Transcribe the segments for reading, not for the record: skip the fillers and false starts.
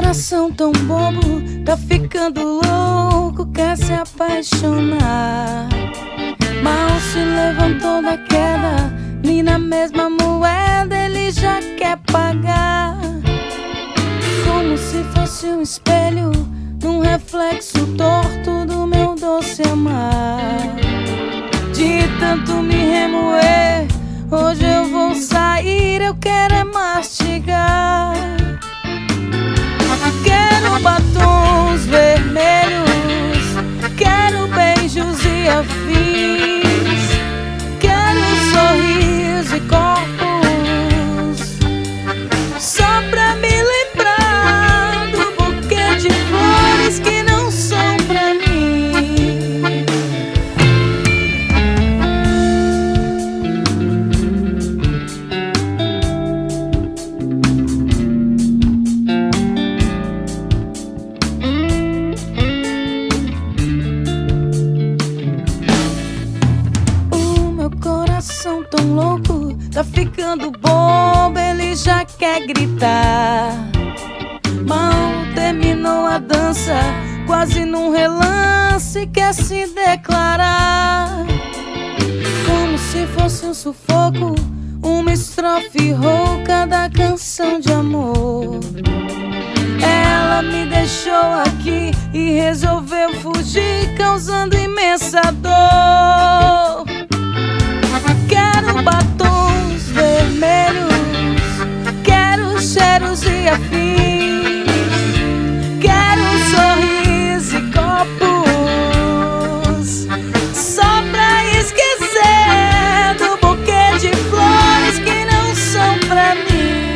coração tão bobo tá ficando louco, quer se apaixonar. Mal se levantou da queda, nem na mesma moeda ele já quer pagar. Como se fosse um espelho num reflexo torto do meu doce amar. De tanto me remoer, hoje eu vou sair, eu quero é mastigar. Quero batons vermelhos, quero beijos e afins, quero sorrisos e corpos, só pra me lembrar do buquê de flores que não são pra mim. Tão louco, tá ficando bobo, ele já quer gritar. Mal terminou a dança, quase num relance quer se declarar. Como se fosse um sufoco, uma estrofe rouca da canção de amor. Ela me deixou aqui e resolveu fugir, causando imensa dor. Quero batons vermelhos, quero cheiros e afins, quero sorrisos e copos, só pra esquecer do buquê de flores que não são pra mim.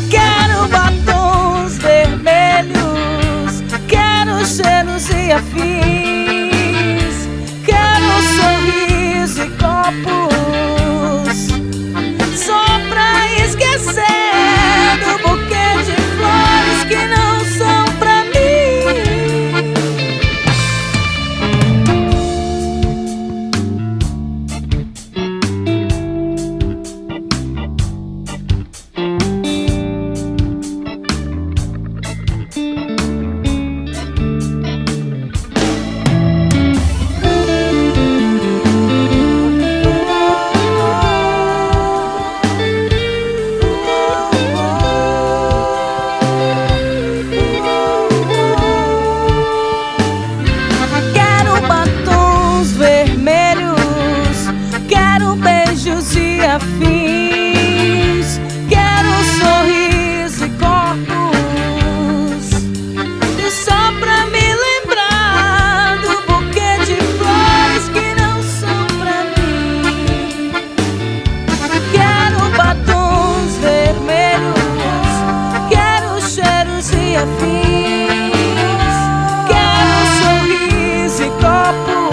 Quero batons vermelhos, quero cheiros e afins, quero sorrisos e copos, só pra esquecer do buquê de flores que não são pra mim. Afins, quero sorriso e corpos, e só pra me lembrar do buquê de flores que não são pra mim. Quero batons vermelhos, quero cheiros e afins, quero sorriso e copos,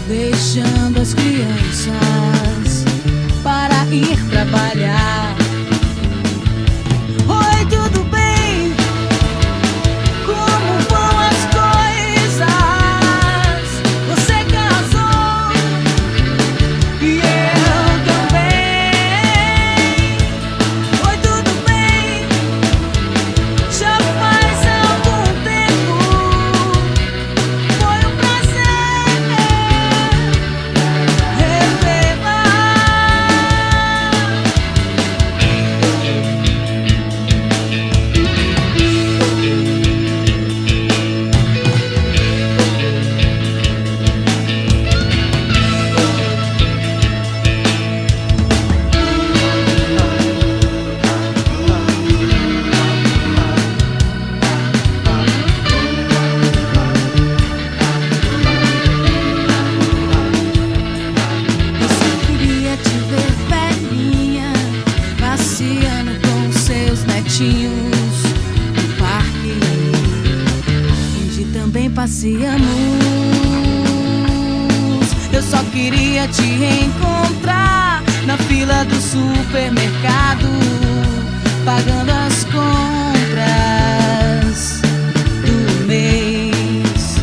deixando as crianças para só queria te reencontrar na fila do supermercado, pagando as compras do mês.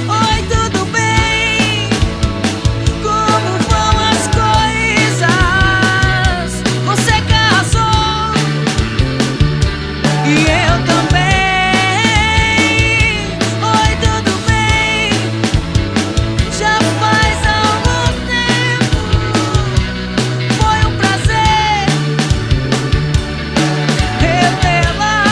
Oi, tudo bem? Como vão as coisas? Você casou e eu também. Oi, tudo bem? Já faz algum tempo. Foi um prazer revelar.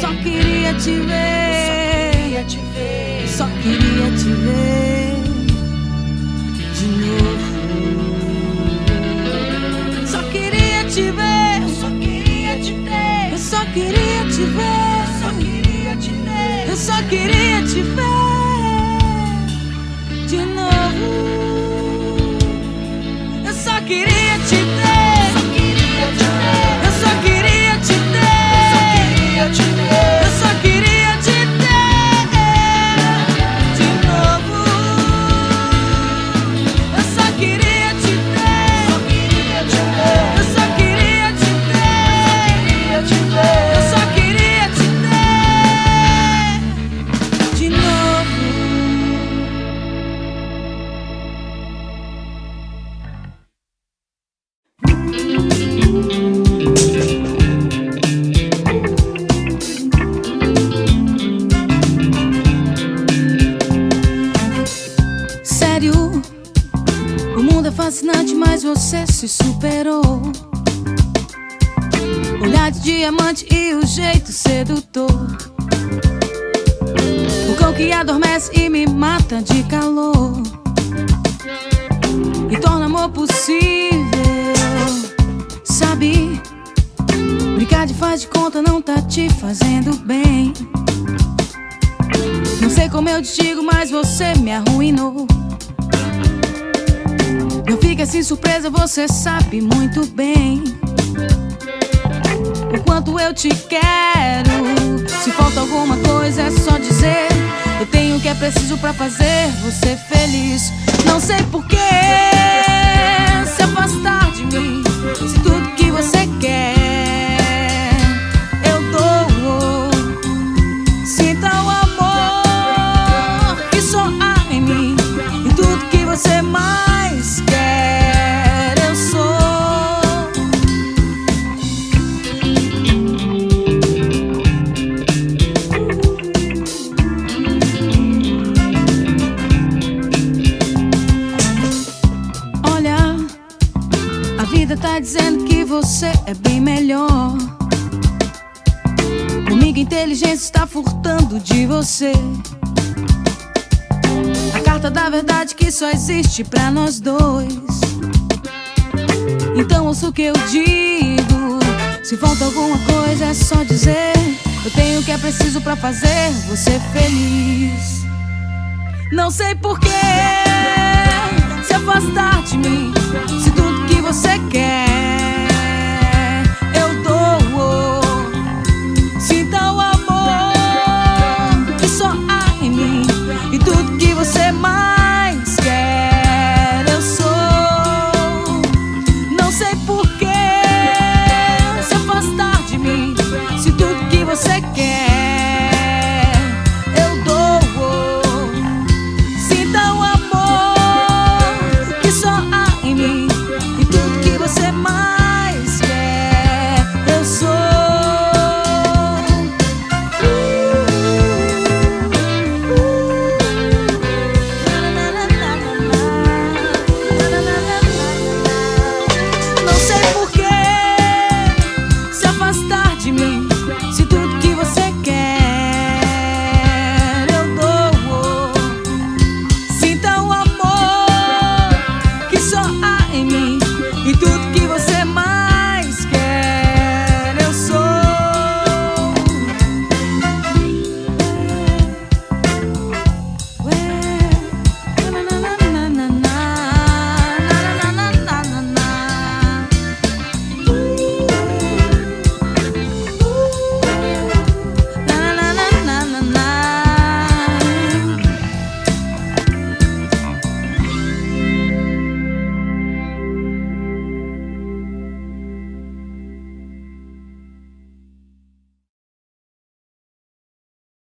Só queria te ver, só queria te ver de novo. Só queria te ver, só queria te ter. Eu só queria te ver, só queria te ter. Eu só queria te ver de novo. Eu só queria te ter, só queria te ter. Eu só queria te ter, eu só queria te ter de novo. Eu só queria te ter, eu só queria te ter, eu só queria te ter de novo. Sério, o mundo é fascinante, mas você se superou. Olhar de diamante e o jeito sedutor, o cão que adormece e me mata de calor e torna amor possível. Sabe, brincar de faz de conta não tá te fazendo bem. Não sei como eu te digo, mas você me arruinou. Não fique assim surpresa, você sabe muito bem o quanto eu te quero. Se falta alguma coisa é só dizer. Eu tenho o que é preciso pra fazer você feliz. Não sei por que se afastar de mim, se tudo que você quer eu dou. Sinta o amor que só há em mim, e tudo que você mais quer eu sou. Olha, a vida tá dizendo que você é bem melhor. Comigo a inteligência está furtando de você a carta da verdade que só existe pra nós dois. Então ouça o que eu digo. Se falta alguma coisa é só dizer. Eu tenho o que é preciso pra fazer você feliz. Não sei por que se afastar de mim, se tudo que você quer